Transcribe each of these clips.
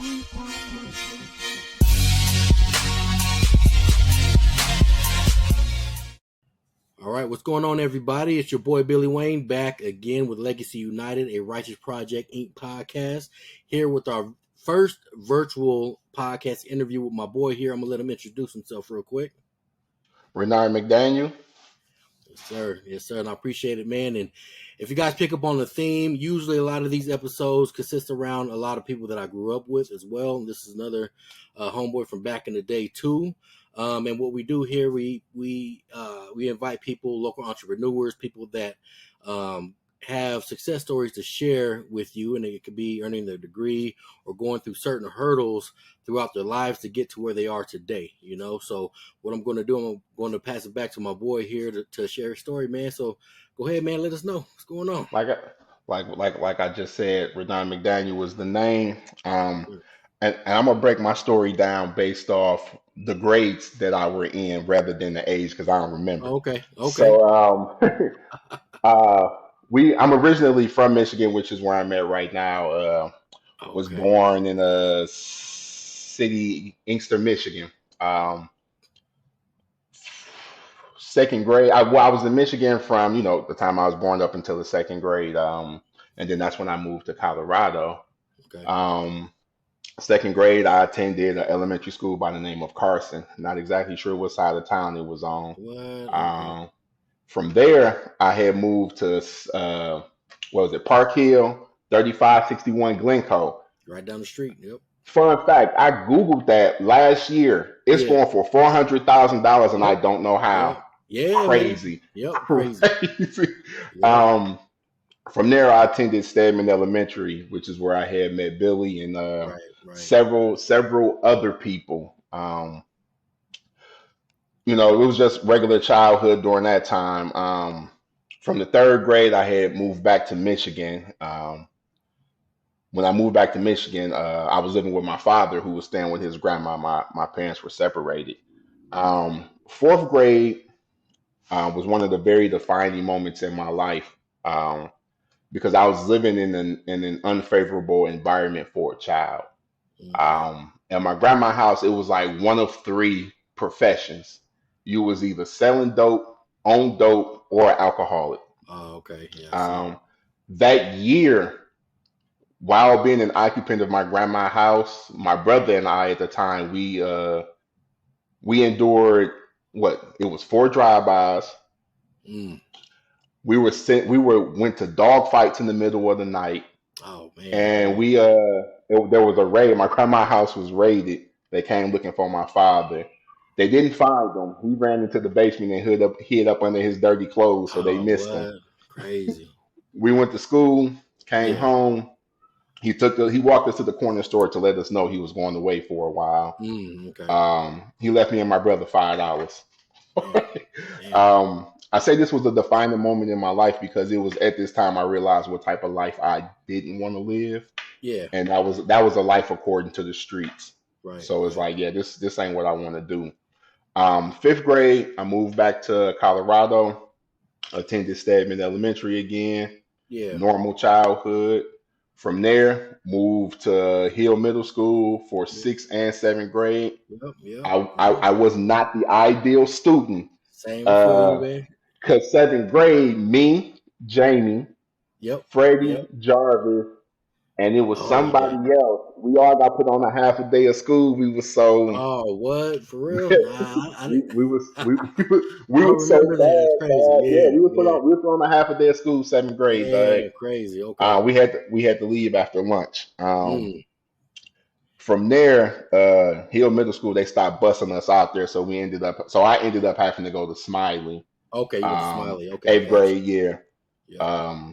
All right, what's going on, everybody? It's your boy Billy Wayne back again with Legacy United, a Righteous Project Inc. podcast. Here with our first virtual podcast interview with my boy here. I'm gonna let him introduce himself real quick. Renard McDaniel. Yes, sir. Yes, sir. And I appreciate it, man. And if you guys pick up on the theme, usually a lot of these episodes consist around a lot of people that I grew up with as well. And this is another homeboy from back in the day too. And what we do here, we invite people, local entrepreneurs, people that have success stories to share with you, and it could be earning their degree or going through certain hurdles throughout their lives to get to where they are today. You know, so what I'm going to do, I'm going to pass it back to my boy here to share a story, man. So go ahead, man. Let us know what's going on. Like I just said, Renard McDaniel was the name. And I'm gonna break my story down based off the grades that I were in rather than the age because I don't remember. Okay. So I'm originally from Michigan, which is where I'm at right now. Was born in a city, Inkster, Michigan. Second grade, I was in Michigan from the time I was born up until the second grade, and then that's when I moved to Colorado. Okay. Second grade, I attended an elementary school by the name of Carson. Not exactly sure what side of town it was on. Okay. From there, I had moved to Park Hill, 3561 Glencoe. Right down the street. Yep. Fun fact, I Googled that last year. It's going for $400,000 and I don't know how. Yeah. Crazy. Man. Yep. Crazy. Yep. From there, I attended Stedman Elementary, which is where I had met Billy and several other people. It was just regular childhood during that time. From the third grade, I had moved back to Michigan. When I moved back to Michigan, I was living with my father, who was staying with his grandma. My parents were separated. Fourth grade was one of the very defining moments in my life. Because I was living in an unfavorable environment for a child. At my grandma's house, it was like one of three professions. You was either selling dope, own dope, or an alcoholic. Oh, okay. Yeah, that year, while being an occupant of my grandma's house, my brother and I at the time, we endured it was 4 drive-bys. We went to dog fights in the middle of the night. Oh man! And there was a raid. My grandma's house was raided. They came looking for my father. They didn't find him. He ran into the basement and hid up under his dirty clothes, so they missed him. Crazy. We went to school, came home. He walked us to the corner store to let us know he was going away for a while. Okay. He left me and my brother $5. I say this was a defining moment in my life because it was at this time I realized what type of life I didn't want to live. Yeah. And that was a life according to the streets. Right. So it's like, this ain't what I want to do. Fifth grade, I moved back to Colorado, attended Stedman Elementary again. Yeah. Normal childhood. From there, moved to Hill Middle School for 6th and 7th grade. Yep. I was not the ideal student. Same for you, man. Because 7th grade, me, Jamie, Freddie, Jarvis, and it was somebody else. We all got put on a half a day of school. We were so. Oh, what? For real? we were so bad. We were put on a half a day of school, 7th grade. Yeah, crazy. Okay. We had to leave after lunch. From there, Hill Middle School, they stopped busing us out there, so I ended up having to go to Smiley. Okay, you went to Smiley. Okay. 8th grade year. Yeah.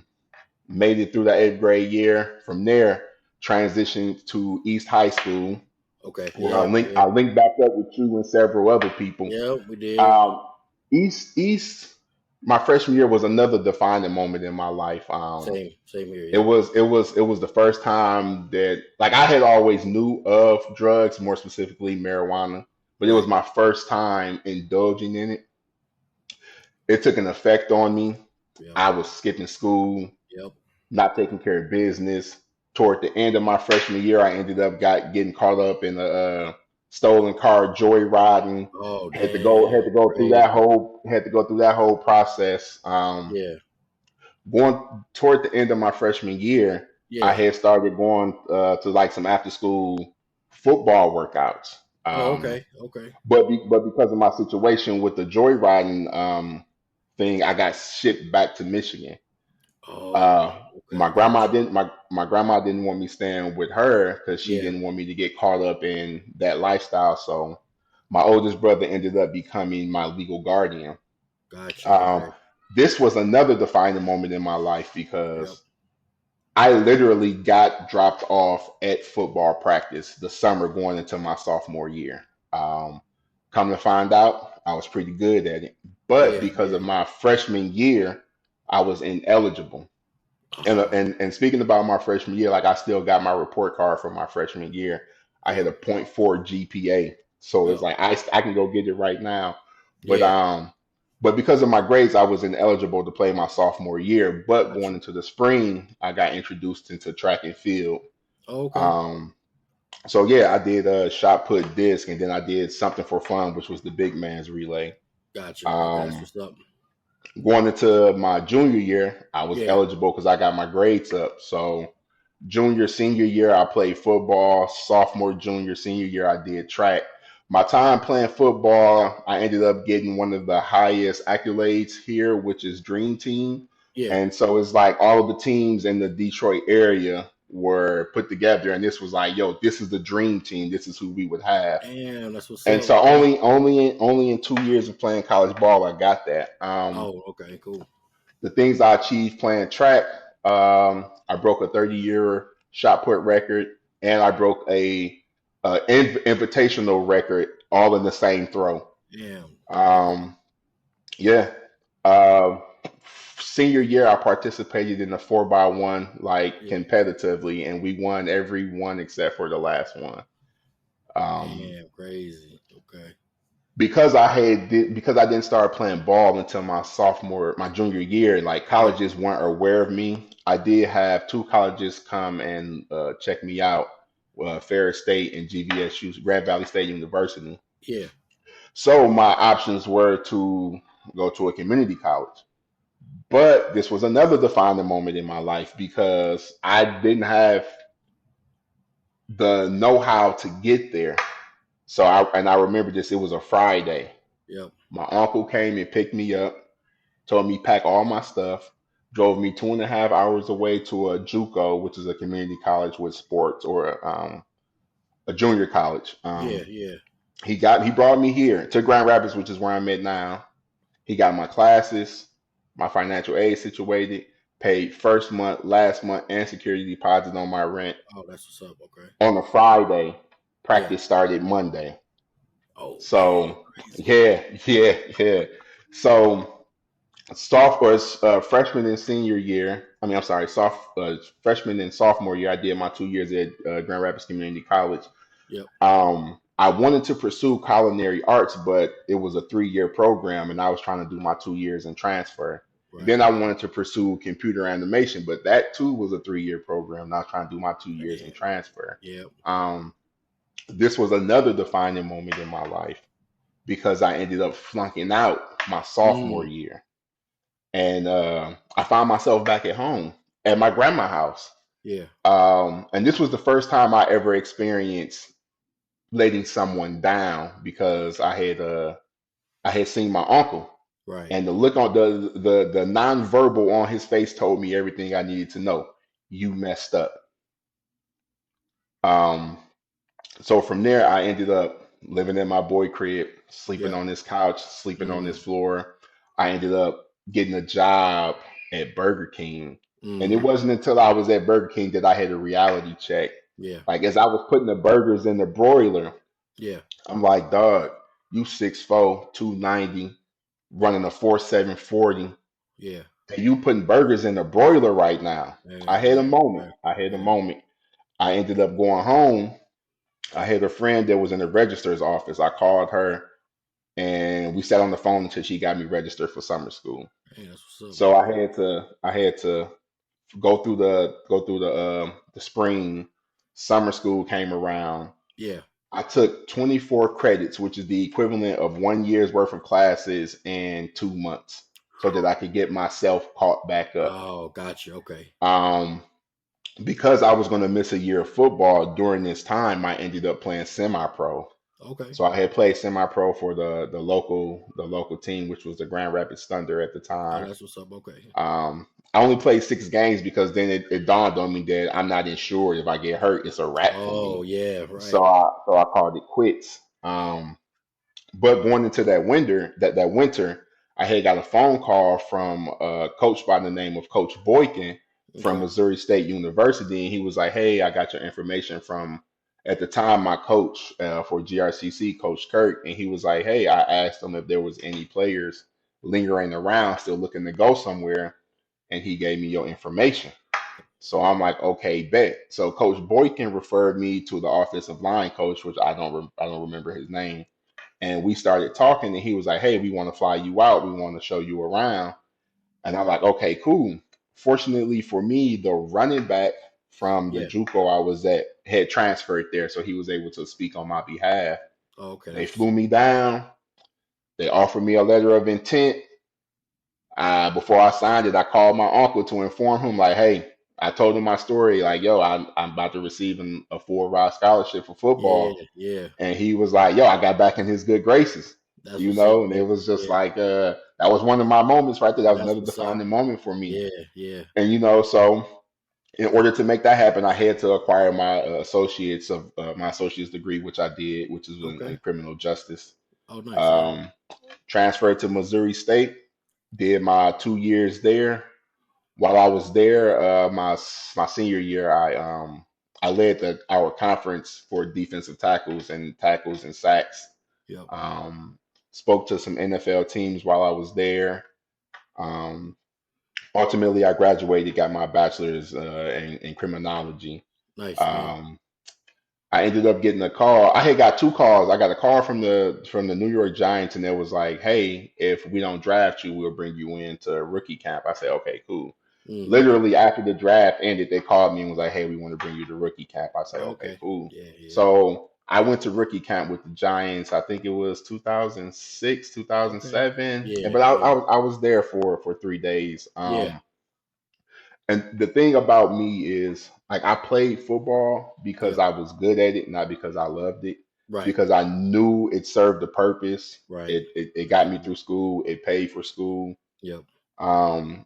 Made it through the 8th grade year. From there, transitioned to East High School. Okay. I linked back up with you and several other people. Yeah, we did. East, my freshman year was another defining moment in my life. Same here. Yeah. It was the first time that I had always knew of drugs, more specifically marijuana, but it was my first time indulging in it. It took an effect on me. Yep. I was skipping school, not taking care of business, toward the end of my freshman year, I ended up getting caught up in a stolen car joyriding. Oh Had to damn, go through that crazy. whole process. Yeah. Going toward the end of my freshman year, I Yeah. had started going to like some after school football workouts. Oh, okay. Okay. But because of my situation with the joyriding thing, I got shipped back to Michigan. Oh, okay. Gotcha. My grandma didn't want me staying with her because she Yeah. didn't want me to get caught up in that lifestyle. So my oldest brother ended up becoming my legal guardian. Gotcha. Um, Okay. this was another defining moment in my life Yep. because I literally got dropped off at football practice the summer going into my sophomore year. Um, Come to find out, I was pretty good at it, but Yeah. because of Yeah. my freshman year, I was ineligible. Oh. And speaking about my freshman year, like I still got my report card from my freshman year. I had Yep. a point 0.4 GPA, so it's Yep. like I can go get it right now. But Yeah. because of my grades, I was ineligible to play my sophomore year. But Gotcha. going into the spring, I got introduced into track and field. Oh, okay. Um, so yeah, I did a shot put disc, and then I did something for fun, which was the big man's relay. Gotcha. Okay. That's Um, what's up. Going into my junior year, I was Yeah. eligible because I got my grades up. So junior, senior year, I played football. Sophomore, junior, senior year, I did track. My time playing football, I ended up getting one of the highest accolades here, which is Dream Team. Yeah. And so it's like all of the teams in the Detroit area were put together, and this was like, yo, this is the Dream Team. This is who we would have. Damn. That's what's And up. so Okay. only in 2 years of playing college ball, I got that. Oh. Okay. Cool. The things I achieved playing track, I broke a 30-year shot put record, and I broke a invitational record all in the same throw. Damn. Okay. Um, yeah. Um, Senior year, I participated in the 4x1 like Yeah. competitively, and we won every one except for the last one. Um, Damn. Crazy. Okay. because I didn't start playing ball until my junior year, like Yeah. colleges weren't aware of me. I did have two colleges come and check me out, Ferris State and GVSU, Grand Valley State University. Yeah. So my options were to go to a community college. But this was another defining moment in my life because I didn't have the know-how to get there. I remember this, it was a Friday. Yep. My uncle came and picked me up, told me pack all my stuff, drove me 2.5 hours away to a JUCO, which is a community college with sports, or a junior college. Yeah. Yeah. He brought me here to Grand Rapids, which is where I'm at now. He got my classes, my financial aid situated, paid first month, last month, and security deposit on my rent Oh, that's what's up. Okay. on a Friday. Yeah. Practice started Monday. Oh, damn. So Crazy. yeah. So sophomore, freshman and senior year. I mean, I'm sorry, freshman and sophomore year. I did my 2 years at Grand Rapids Community College. Yep. I wanted to pursue culinary arts, but it was a 3-year program, and I was trying to do my 2 years and transfer. And then Right. I wanted to pursue computer animation, but that too was a 3-year program, and I was trying to do my 2 years and Man. transfer. Yep. Um, this was another defining moment in my life because I ended up flunking out my sophomore Mm. year. And I found myself back at home at my grandma's house. Yeah. And this was the first time I ever experienced letting someone down because I had seen my uncle, Right. and the look on the nonverbal on his face told me everything I needed to know. You messed up. Um, so from there, I ended up living in my boy crib, sleeping Yep. on this couch, sleeping on this Mm. floor. I ended up getting a job at Burger King. And it Mm. wasn't until I was at Burger King that I had a reality check. Yeah. Like as I was putting the burgers in the broiler, Yeah. I'm like, dog, you 6'4", 290, running a 4.740, Yeah. and you putting burgers in the broiler right now. I Man. had a Right. moment. Right. I had a Yeah. moment. I ended up going home. I had a friend that was in the registrar's office. I called her and we sat on the phone until she got me registered for summer school. Hey, that's what's up. So Okay. I had to the spring summer school came around, Yeah. I took 24 credits, which is the equivalent of 1 year's worth of classes in 2 months, so that I could get myself caught back up. Oh, gotcha. Okay. Um, because I was going to miss a year of football during this time, I ended up playing semi-pro. Okay. So I had played semi-pro for the local team, which was the Grand Rapids Thunder at the Oh, time. that's what's up. Okay. I only played 6 games because then it dawned on me that I'm not insured. If I get hurt, it's a wrap for Oh, me. yeah. So Right. I called it quits. But going into that winter, I had got a phone call from a coach by the name of Coach Boykin from Okay. Missouri State University, and he was like, "Hey, I got your information from at the time my coach for GRCC, Coach Kirk," and he was like, "Hey, I asked him if there was any players lingering around still looking to go somewhere, and he gave me your information." So I'm like, "Okay, bet." So Coach Boykin referred me to the offensive line coach, which I don't remember his name, and we started talking, and he was like, "Hey, we want to fly you out. We want to show you around." And I'm like, "Okay, cool." Fortunately for me, the running back from the Yeah. JUCO I was at had transferred there, so he was able to speak on my behalf. Oh, okay. They That's what's flew up. me down. They offered me a letter of intent. Before I signed it, I called my uncle to inform him, like, "Hey, I told him my story. Like, yo, I'm about to receive a full ride scholarship for Yeah. football." Yeah. And he was like, "Yo, I got back in his good graces." That's what's up, And it man. was just Yeah. like that was one of my moments right there. That was That's another what's up. defining moment for me. Yeah. Yeah. And so in order to make that happen, I had to acquire my associate's degree, which I did, which is in Okay. criminal justice. Oh, nice. Yeah. Um, Transferred to Missouri State, did my 2 years there. While I was there, my senior year, I led our conference for defensive tackles and sacks. Yep. Um, Spoke to some NFL teams while I was there. Um, Ultimately, I graduated, got my bachelor's in criminology. Nice, man. Um, I ended up getting a call. I had got two calls. I got a call from the New York Giants, and it was like, "Hey, if we don't draft you, we'll bring you into rookie camp." I said, "Okay, cool." Mm-hmm. Literally after the draft ended, they called me and was like, "Hey, we want to bring you to rookie camp." I said, Oh, "Okay, okay. cool." Yeah. Yeah. So I went to rookie camp with the Giants. I think it was 2006, Okay. 2007, Yeah. but Yeah. I was there for 3 days. Yeah. And the thing about me is, like, I played football because Yep. I was good at it, not because I loved it, Right. because I knew it served a purpose. Right. It got me Mm-hmm. through school. It paid for school. Yep. And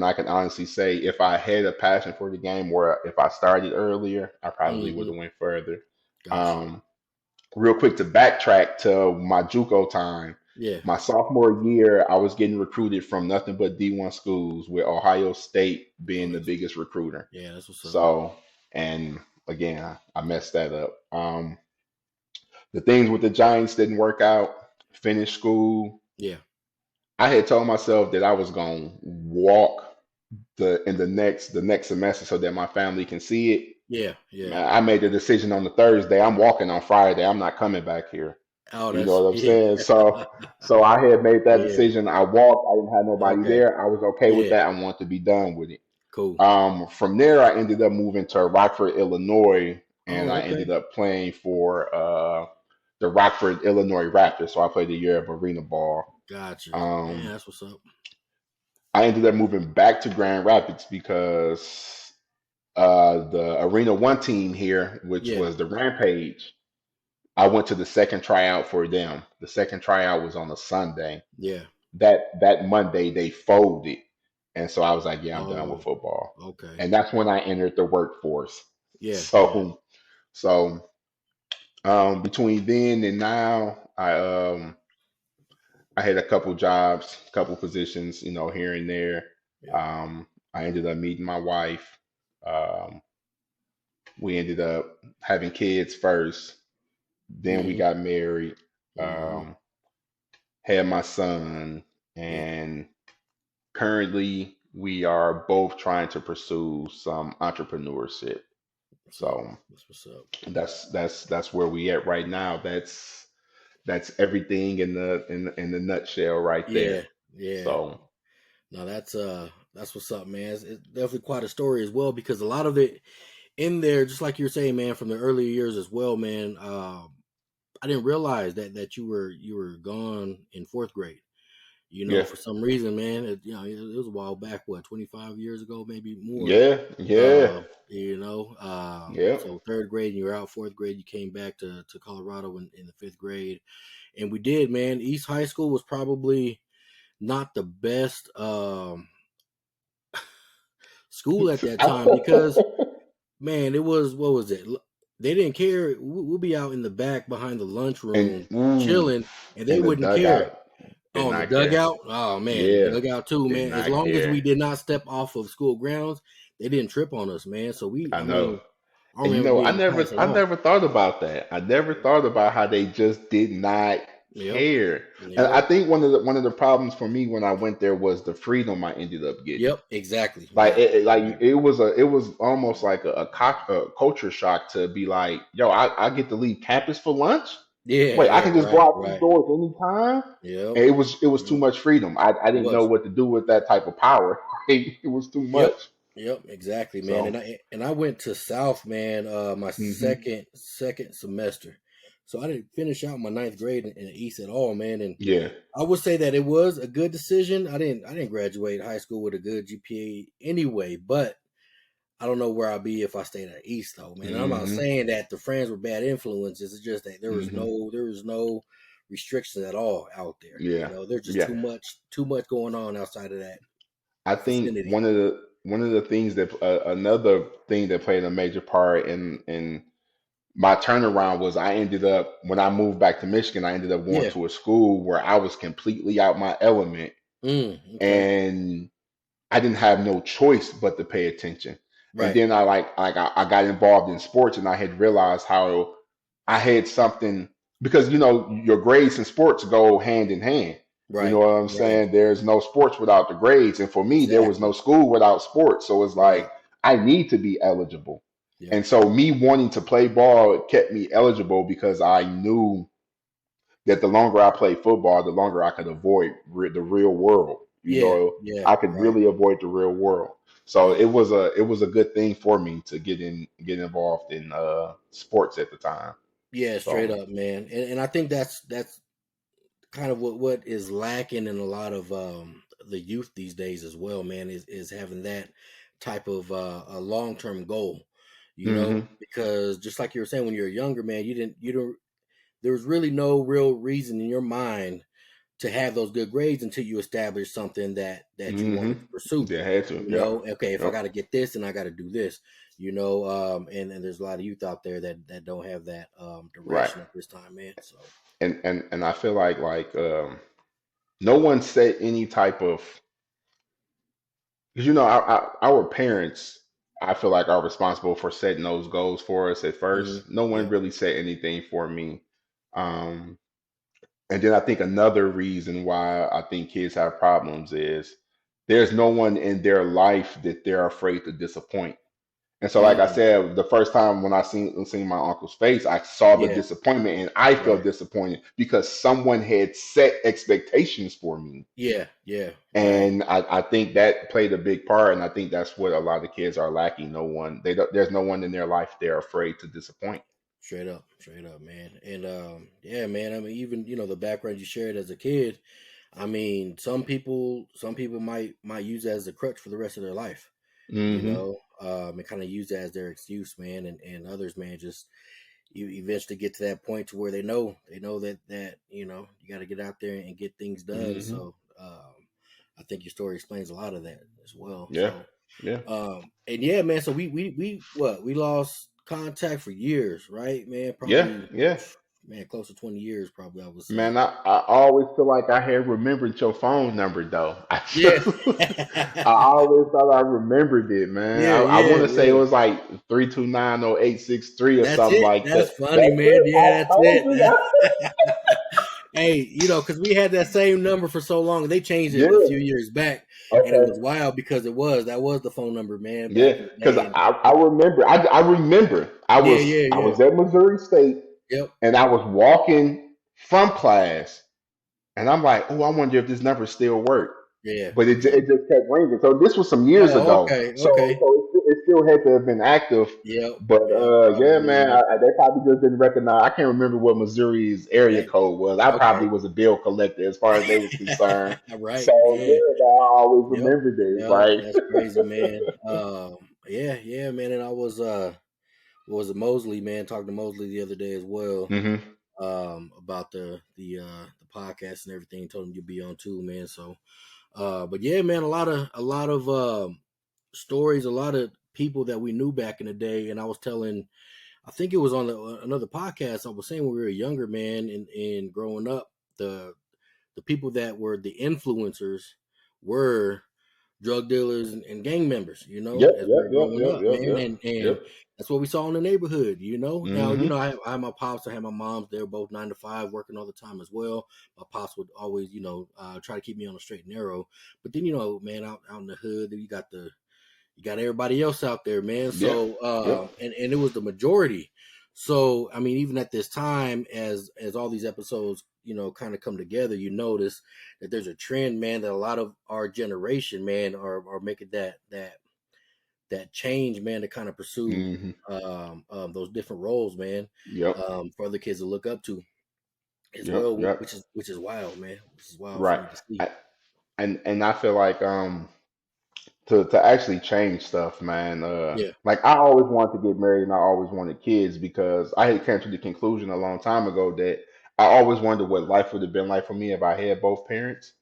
I can honestly say, if I had a passion for the game, or if I started earlier, I probably would Mm-hmm. have went further. Gotcha. Um, Real quick to backtrack to my JUCO time. Yeah. My sophomore year, I was getting recruited from nothing but D1 schools, with Ohio State Oh, being the that's biggest recruiter. yeah. That's what's up. So, and again, I messed that up. The things with the Giants didn't work out. Finished school. Yeah. I had told myself that I was going to walk the next semester so that my family can see it. Yeah. Yeah. Man, I made the decision on the Thursday. I'm walking on Friday. I'm not coming back here. Oh, You know that's what I'm yeah. saying? So I had made that Yeah. decision. I walked. I didn't have nobody Okay. there. I was okay with Yeah. that. I wanted to be done with it. Cool. From there, I ended up moving to Rockford, Illinois, and Oh, I okay. ended up playing for the Rockford, Illinois Raptors. So I played a year of arena ball. Gotcha. Man, Um, that's what's up. I ended up moving back to Grand Rapids because the Arena One team here, which Yeah. was the Rampage, I went to the second tryout for them. The second tryout was on a Sunday. Yeah. That Monday they folded, and so I was like, "Yeah, I'm done with Oh, football." okay. And that's when I entered the workforce. Yeah. Yeah. So between then and now, I had a couple jobs, couple positions, here and there. Yep. I ended up meeting my wife. Um, we ended up having kids first. Then we Mm-hmm. got married. Mm-hmm. Um, had my son, Yep. and currently we are both trying to pursue some entrepreneurship. What's up? So That's what's up. that's where we at right now. That's everything in the nutshell right there. Yeah. Yeah. So No, that's That's what's up, man. It's definitely quite a story as well because a lot of it in there, just like you're saying, man, from the earlier years as well, man. I didn't realize that you were gone in fourth grade. Yeah, For some reason, man, it was a while back, what, 25 years ago, maybe more. yeah, yeah, yeah. So third grade, and you were out. Fourth grade, you came back to Colorado in the fifth grade, and we did, man. East High School was probably not the best school at that time because, man, it was, what was it? They didn't care. We'll be out in the back behind the And lunchroom ooh, chilling, and they in the wouldn't care. dugout, did Oh, in the not care. dugout? Oh man, Yeah, dugout too, did man. As not long as care. we did not step off of school grounds, they didn't trip on us, man. So I I know. mean, I don't And remember being I in class at I all. never thought about that. I never thought about how they just did not Yep, care. And I yep, think one of the problems for me when I went there was the freedom I ended up getting. yep. Exactly. Like Right, like right. it was almost like a culture shock to be like, yo, I get to leave campus for lunch. Yeah, Wait, I yeah. can just go Right, out these right. doors anytime. Yep, And it was too yep. much freedom. I It didn't know was. what to do with that type of power. It was too Yep, much. yep. Exactly, man. So, And I went to South, man. My hmm, second semester, so I didn't finish out my ninth grade in the East at all, man. And yeah. I would say that it was a good decision. I didn't graduate high school with a good GPA anyway, but I don't know where I'll be if I stayed at East though, man. I'm not Hmm, saying that the friends were bad influences. It's just that hmm, there was no restrictions at all out there. yeah. There's just Yeah. too much going on outside of that I think vicinity. one of the things that another thing that played a major part in my turnaround was I ended up when I moved back to Michigan, I ended up going Yeah. to a school where I was completely out my element, Okay. and I didn't have no choice but to pay attention. And Right. then I got involved in sports, and I had realized how I had something because your grades and sports go hand in hand. You know Right. what I'm Right. saying? There's no sports without the grades, and for me, there was no Exactly. school without sports. So it's like Right. I need to be eligible, Yep. and so me wanting to play ball kept me eligible because I knew that the longer I played football, the longer I could avoid the real world. Yeah. Yeah. I could Right. really avoid the real world. So Yep. it was a good thing for me to get involved in sports at the time. Yeah. Straight So up, man. And I think that's kind of what is lacking in a lot of the youth these days as well, man, is having that type of a long term goal, hmm, because just like you were saying when you were younger, man, you don't there was really no real reason in your mind to have those good grades until you establish something that you hmm, wanted to pursue. they had to. Yep. Okay, if I Yep. got to get this, then I got to do this. And there's a lot of youth out there that don't have that Right. direction at this time, man. So And I feel like no one set any type of because our parents, I feel like, are responsible for setting those goals for us at first. No one yeah, really set anything for me. Um, and then I think another reason why I think kids have problems is there's no one in their life that they're afraid to disappoint. And so, like I mm, said, the first time when I seen my uncle's face, I saw the yeah, disappointment, and I felt right. disappointed because someone had set expectations for me. Yeah, yeah, right. And I think that played a big part, and I think that's what a lot of kids are lacking. No one, there's no one in their life they're afraid to disappoint. Straight up, man. And yeah, man. I mean, even the background you shared as a kid. I mean, some people might use that as a crutch for the rest of their life. Hmm, And kind of use that as their excuse, man. And others, man, just you eventually get to that point to where they know that you got to get out there and get things done. hmm. So I think your story explains a lot of that as well. Yeah, So yeah, and yeah, man. So we lost contact for years, right, man? yeah, Probably, yeah. man, close to 20 years, probably. I would say. Man, I always feel like I had remembered your phone number though. Yeah. I always thought I remembered it, man. Yeah, I want yeah, to say it yeah. was like 3290863 or That's something it. like That's that. funny, That's man. it. Yeah, I that's told you it. that. Hey, because we had that same number for so long, they changed it a Yeah. few years back, and it Okay. was wild because that was the phone number, man, Yeah, back in the because day. And I remember I remember yeah, yeah, I yeah. was at Missouri State Yep. and I was walking from class and I'm like, oh, I wonder if this number still work. Yeah. but Yeah. it just kept ringing. So this was some years Oh, ago. okay. So Okay. it still had to have been active. Yep. But Yep. yeah, Probably, man, man. they probably just didn't recognize. I can't remember what Missouri's area That. code was. I probably Okay. was a bill collector as far as they was concerned. So Right. Yeah. yeah, I always Yep. remember this. Yep. Like, That's crazy, man. Yeah. Yeah, man. And I was it Mosley, man, talking to Mosley the other day as well. hmm About the podcast and everything. Told him you'd be on too, man. So but yeah, man, a lot of stories, a lot of people that we knew back in the day. And I was telling, I think it was on another podcast. I was saying when we were younger, man, and growing up, the people that were the influencers were drug dealers and gang members, yep, as we yep, were yep, growing yep, up, yep, man. yep, And yep. that's what we saw in the neighborhood, Now, hmm I had my pops, I had my moms, they were both 9 to 5 working all the time as well. My pops would always, try to keep me on the straight and narrow. But then, man, out in the hood, you got everybody else out there, man. Yep, So yep. and it was the majority. So I mean, even at this time, as all these episodes, kind of come together, you notice that there's a trend, man, that a lot of our generation, man, are making that change, man, to kind of pursue hmm those different roles, man, Yep, for other kids to look up to as yep, well, yep. which is wild, man. Which is wild for Right. me to see. I, and I feel like to actually change stuff, man. Yeah. Like I always wanted to get married and I always wanted kids because I had come to the conclusion a long time ago that I always wondered what life would have been like for me if I had both parents.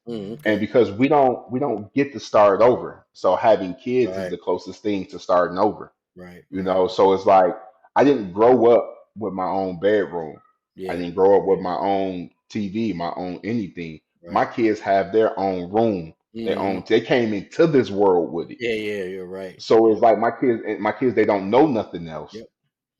And Okay. because we don't get to start over, so having kids is Right. the closest thing to starting over. Right. You Right. know, so it's like I didn't grow up with my own bedroom. I Yeah. didn't grow up with Yeah. my own TV, my own anything. My Right. kids have their own room, their Hmm. own. They came into this world with it. Yeah. Yeah. You're right. So it's Yep. like my kids, they don't know nothing else. Yep.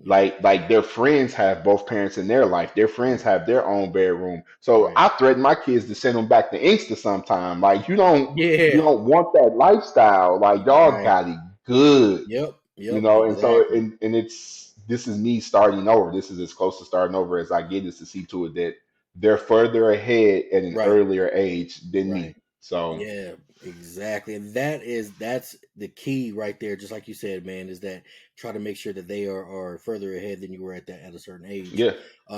Yep. Like their friends have both parents in their life. Their friends Right. have their own bedroom. So Right. I threaten my kids to send them back to Inkster sometime. Like you Yeah. don't want that lifestyle. Like y'all Right. got it good, Yep. you Yep. know. And so Exactly. and it's this is me starting over. This is as close to starting over as I get, is to see to it that they're further ahead at an Right. earlier age than Right. me. So Yeah. Exactly. And that's the key right there. Just like you said, man, is that try to make sure that they are further ahead than you were at a certain age, yeah,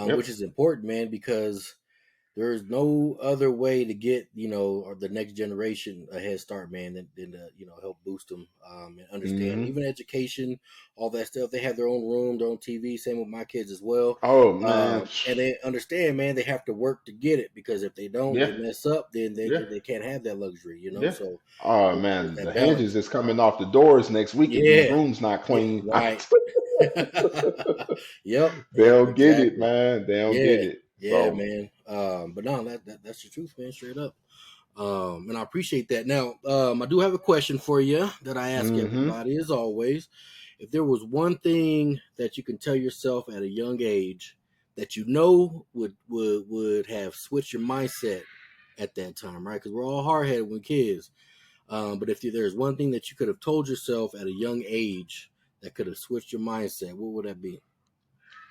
yep. which is important, man, because there's no other way to get or the next generation a head start, man, than to help boost them and understand hmm even education, all that stuff. They have their own room, their own TV. Same with my kids as well, Oh man, and they understand, man. They have to work to get it because if they don't, yeah, they mess up. Then yeah. they can't have that luxury, Yeah. So Oh there's man, that the hinges balance. is coming off the doors next week if these Yeah, rooms not yeah, clean. right. Yep, They yep, don't get it, exactly. man. They don't get Yeah, it. yeah, So, man. But no, that's the truth, man. Straight up. And I appreciate that. Now, I do have a question for you that I ask hmm everybody, as always. If there was one thing that you can tell yourself at a young age that would have switched your mindset at that time, right? Because we're all hard headed when kids. But if there's one thing that you could have told yourself at a young age that could have switched your mindset, what would that be?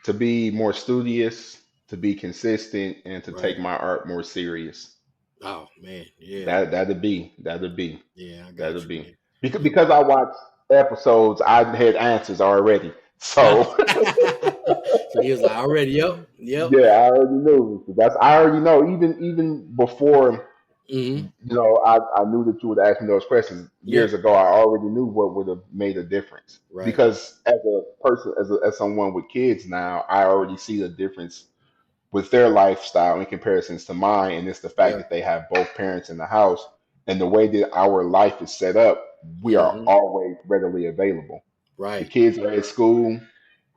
to be more studious, to be consistent, and to take Right. my art more serious. Oh man, yeah, That'd be yeah. I got you, be man. Yep. because I watched episodes. I had answers already. So So he was like, already, yep, yep. yeah, I already knew. I already know. Even before Hmm. I knew that you would ask me those questions years Yep. ago. I already knew what would have made a difference Right. because as a person, as someone with kids now, I already see the difference with their lifestyle in comparisons to mine, and it's the fact Yeah. that they have both parents in the house and the way that our life is set up. We are Hmm. always readily available. The Right. kids are at school.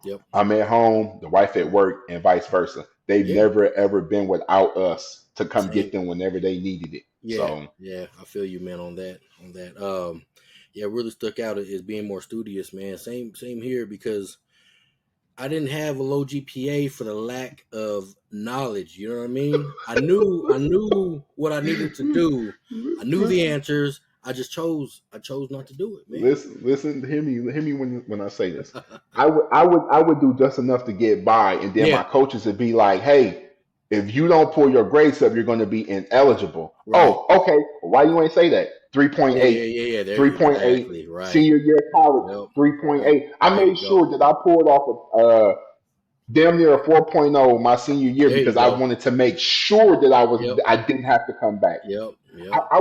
Yep. I'm at home, the wife at work, and vice versa. They've Yeah. never ever been without us to come Same. get them whenever they needed it. Yeah. So Yeah. I feel you, man, on that. On that. Yeah, really stuck out is being more studious, man. Same here because I didn't have a low GPA for the lack of knowledge. You know what I mean? I knew what I needed to do. I knew the listen, answers. I chose not to do it, man. listen. Hear me when I say this. I would do just enough to get by, and then my Yeah. coaches would be like, "Hey." If you don't pull your grades up, you're going to be ineligible. Right. Oh, okay. Why you ain't say that? Yeah, yeah, 3.8, yeah, yeah. There, 3.8, exactly. Right. senior year of college, Yep. Yep. 3.8. I There you made go. sure that I pulled off damn near a 4.0 my senior year There because you I go. wanted to make sure that Yep. I didn't have to come back. Yep. I, Yep. I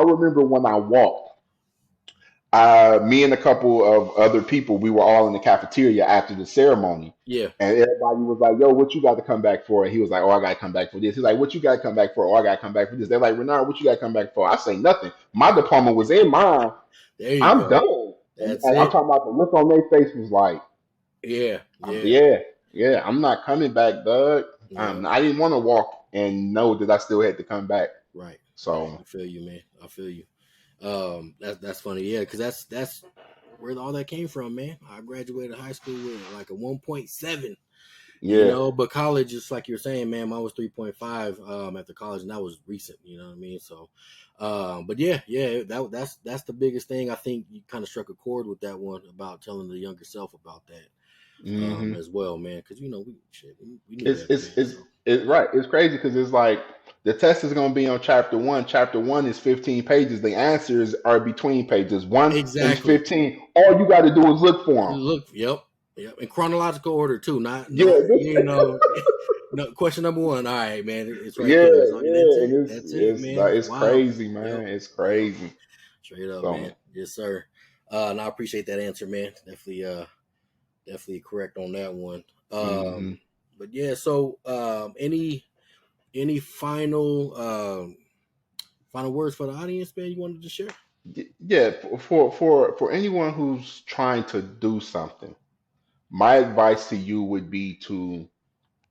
remember when I walked. Me and a couple of other people, we were all in the cafeteria after the ceremony. Yeah. And everybody was like, "Yo, what you got to come back for?" And he was like, "Oh, I got to come back for this." He's like, "What you got to come back for?" "Oh, I got to come back for this." They're like, "Renard, what you got to come back for?" I say nothing. My diploma was in mine. There you I'm go. done. And That's I'm it. talking about the look on their face was like, Yeah. Yeah. "Yeah, yeah, I'm not coming back, Doug." Yep. I didn't want to walk and know that I still had to come back. Right. Right. So I feel you, man. I feel you. That's funny. Yeah, because that's where all that came from, man. I graduated high school with like a 1.7. yeah, But college is like you're saying, man. Mine was 3.5 after college, and that was recent. You know what I mean? So, but yeah, that's the biggest thing. I think you kind of struck a chord with that one about telling the younger self about that hmm as well, man. Because we knew it's better, it's man. it's So it's right. It's crazy because it's like the test is going to be on chapter one. Chapter one is 15 pages. The answers are between pages 1 and exactly. 15. All you got to do is look for them. Look, yep, yep, in chronological order too. Not Yeah, no. Question number one. All right, man. It's right yeah, there. That's yeah, and it. it's That's it, it's man. like It's it's wild. crazy, Yep, man. It's yep. crazy. Straight up, man. So, Yes, sir. And I appreciate that answer, man. Definitely correct on that one. hmm But yeah. So, any final words for the audience, man? You wanted to share? yeah, for anyone who's trying to do something, my advice to you would be to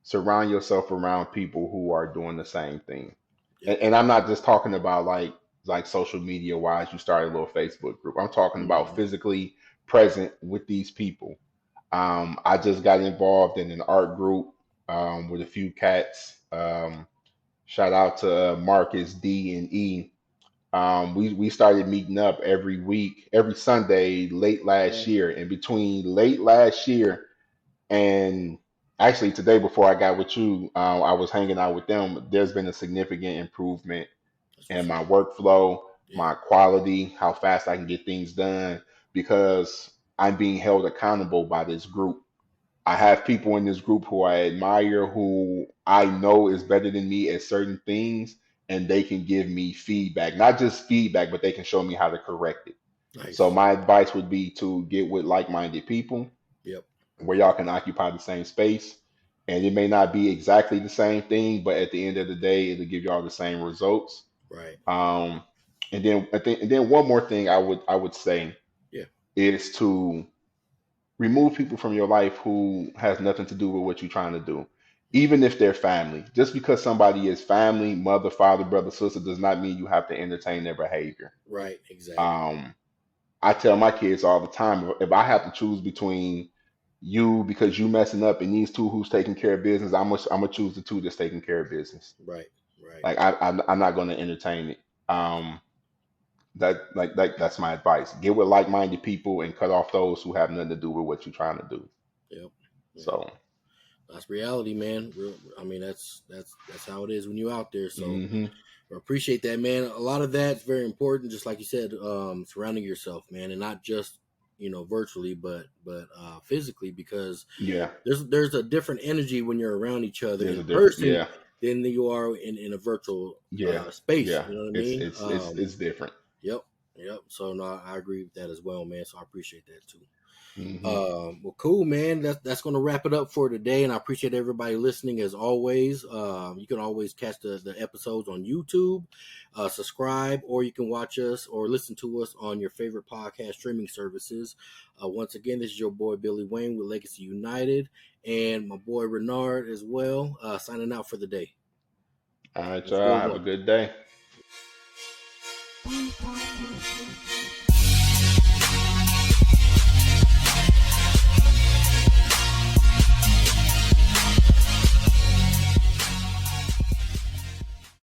surround yourself around people who are doing the same thing. Yep. And I'm not just talking about like social media wise, you start a little Facebook group. I'm talking about Hmm. physically present with these people. I just got involved in an art group with a few cats. Shout out to Marcus D and E. We started meeting up every week, every Sunday, late last Yeah. year. And between late last year and actually, today before I got with you, I was hanging out with them. There's been a significant improvement That's in what's my up. workflow, Yeah. my quality, how fast I can get things done, because I'm being held accountable by this group. I have people in this group who I admire, who I know is better than me at certain things, and they can give me feedback. Not just feedback, but they can show me how to correct it. So Nice. my advice would be to get with like-minded people Yep. where y'all can occupy the same space. And it may not be exactly the same thing, but at the end of the day, it'll give y'all the same results. Right. Um, and then and then one more thing I would say Yeah. is to remove people from your life who has nothing to do with what you're trying to do, Right. even if they're family. Just because somebody is family, mother, father, brother, sister, does not mean you have to entertain their behavior. Right. Exactly. Um, I tell my kids all the time, if I have to choose between you because you messing up and these two who's taking care of business, I'm gonna choose the two that's taking care of business. Right. Right. Like I'm not gonna entertain it. That's my advice. Get with like-minded people and cut off those who have nothing to do with what you're trying to do. Yep. Yep. So, That's reality, man. I mean, that's how it is when you're out there. So hmm I appreciate that, man. A lot of that's very important, just like you said, surrounding yourself, man, and not just virtually, but physically, because yeah, there's a different energy when you're around each other there's in a different. person Yeah, than you are in a virtual yeah, space. yeah. You know what I It's mean? it's it's it's different. Yep, yep. So no, I agree with that as well, man. So I appreciate that too. Hmm Well, cool, man. That's going to wrap it up for today, and I appreciate everybody listening as always. You can always catch the episodes on YouTube, subscribe, or you can watch us or listen to us on your favorite podcast streaming services. Once again, this is your boy Billy Wayne with Legacy United, and my boy Renard as well. Signing out for the day. All right, Have a y'all. good Have a one. good day.